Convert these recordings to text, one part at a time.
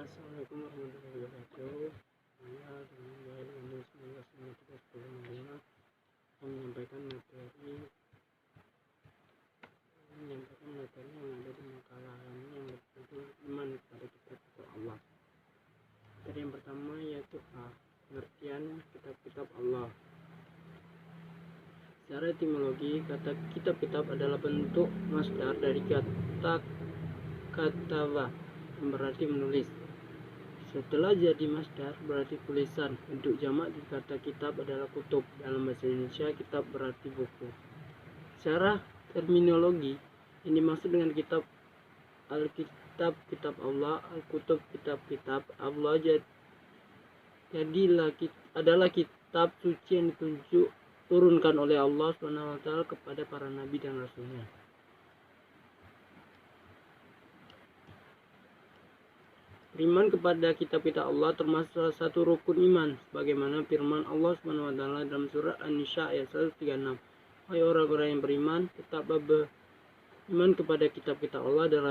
Assalamualaikum warahmatullahi wabarakatuh. Saya dengan 19 menyampaikan materi yang ada di makalah ini yang berjudul iman kepada kitab-kitab Allah. Materi yang pertama yaitu pengertian kitab-kitab Allah. Secara etimologi, kata kitab-kitab adalah bentuk masdar dari kata kataba yang berarti menulis. Setelah jadi masdar berarti tulisan. Bentuk jamak di kata kitab adalah kutub. Dalam bahasa Indonesia, kitab berarti buku. Secara terminologi, yang dimaksud dengan kitab Alkitab, kitab Allah, Al-Kutub, kitab-kitab Allah adalah kitab suci yang turunkan oleh Allah SWT kepada para nabi dan rasulnya. Beriman kepada kitab-kitab Allah termasuk salah satu rukun iman, sebagaimana firman Allah SWT dalam surah An-Nisa ayat 136. Wahai orang-orang yang beriman, tetaplah beriman kepada kitab-kitab Allah dan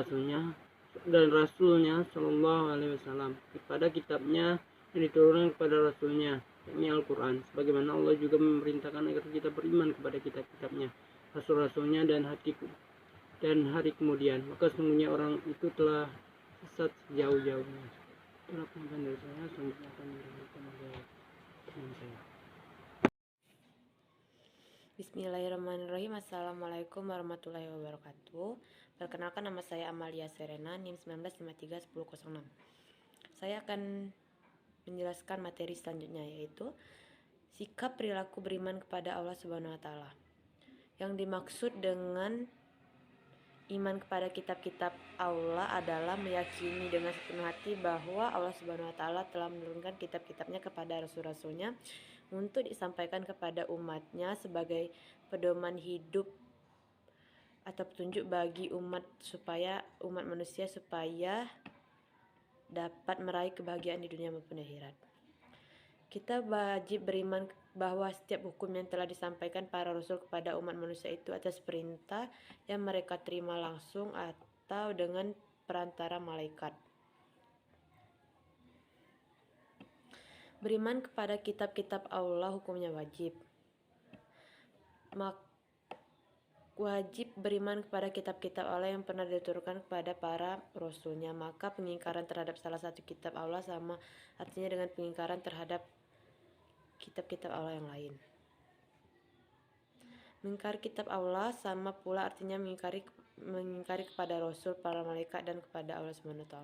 Rasulnya Shallallahu Alaihi Wasallam, kepada kitabnya yang diturunkan kepada Rasulnya, yakni Al-Quran. Sebagaimana Allah juga memerintahkan agar kita beriman kepada kitab-kitabnya, Rasul-Rasulnya dan hari kemudian. Maka sesungguhnya orang itu telah sesat sejauh-jauhnya. Itulah penjelasan dari saya. Selanjutnya akan diberikan oleh teman saya. Bismillahirrahmanirrahim. Assalamualaikum warahmatullahi wabarakatuh. Perkenalkan, nama saya Amalia Serena, NIM 19531006. Saya akan menjelaskan materi selanjutnya, yaitu sikap perilaku beriman kepada Allah Subhanahu wa taala. Yang dimaksud dengan iman kepada kitab-kitab Allah adalah meyakini dengan sepenuh hati bahwa Allah Subhanahu wa taala telah menurunkan kitab-kitabnya kepada rasul-rasulnya untuk disampaikan kepada umatnya sebagai pedoman hidup atau petunjuk bagi umat manusia supaya dapat meraih kebahagiaan di dunia maupun akhirat. Kita wajib beriman bahwa setiap hukum yang telah disampaikan para rasul kepada umat manusia itu atas perintah yang mereka terima langsung atau dengan perantara malaikat. Beriman kepada kitab-kitab Allah hukumnya wajib. Wajib beriman kepada kitab-kitab Allah yang pernah diturunkan kepada para rasulnya. Maka pengingkaran terhadap salah satu kitab Allah sama artinya dengan pengingkaran terhadap kitab-kitab Allah yang lain. Mengingkari kitab Allah sama pula artinya mengingkari kepada Rasul, para malaikat, dan kepada Allah SWT.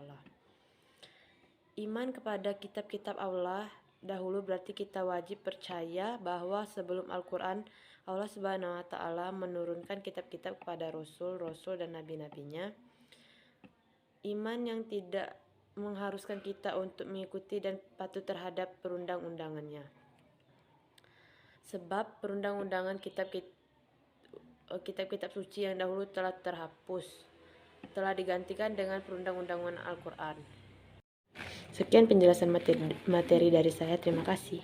Iman kepada kitab-kitab Allah dahulu berarti kita wajib percaya bahwa sebelum Al-Quran, Allah SWT menurunkan kitab-kitab kepada Rasul dan Nabi-Nabinya. Iman yang tidak mengharuskan kita untuk mengikuti dan patuh terhadap perundang-undangannya. Sebab perundang-undangan kitab-kitab suci yang dahulu telah terhapus, telah digantikan dengan perundang-undangan Al-Quran. Sekian penjelasan materi dari saya. Terima kasih.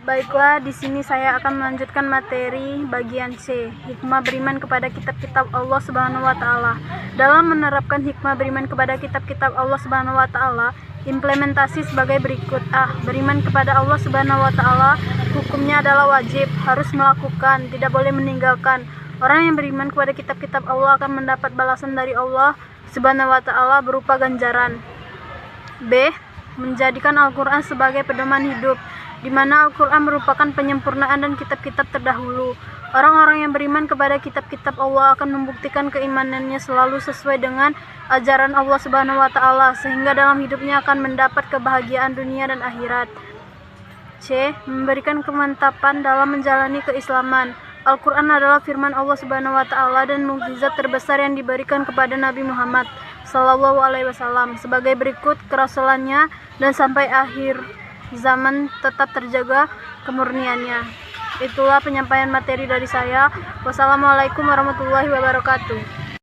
Baiklah, di sini saya akan melanjutkan materi bagian C, hikmah beriman kepada kitab-kitab Allah Subhanahu wa taala. Dalam menerapkan hikmah beriman kepada kitab-kitab Allah Subhanahu wa taala, implementasi sebagai berikut. Beriman kepada Allah Subhanahu wa taala hukumnya adalah wajib, harus melakukan, tidak boleh meninggalkan. Orang yang beriman kepada kitab-kitab Allah akan mendapat balasan dari Allah Subhanahu wa taala berupa ganjaran. B. Menjadikan Al-Quran sebagai pedoman hidup, di mana Al-Quran merupakan penyempurnaan dan kitab-kitab terdahulu. Orang-orang yang beriman kepada kitab-kitab Allah akan membuktikan keimanannya selalu sesuai dengan ajaran Allah Subhanahu wa taala, sehingga dalam hidupnya akan mendapat kebahagiaan dunia dan akhirat. C. Memberikan kemantapan dalam menjalani keislaman. Al-Quran adalah firman Allah Subhanahu wa taala dan mukjizat terbesar yang diberikan kepada Nabi Muhammad Sallallahu Alaihi Wasallam sebagai berikut kerasulannya dan sampai akhir zaman tetap terjaga kemurniannya. Itulah penyampaian materi dari saya. Wassalamualaikum warahmatullahi wabarakatuh.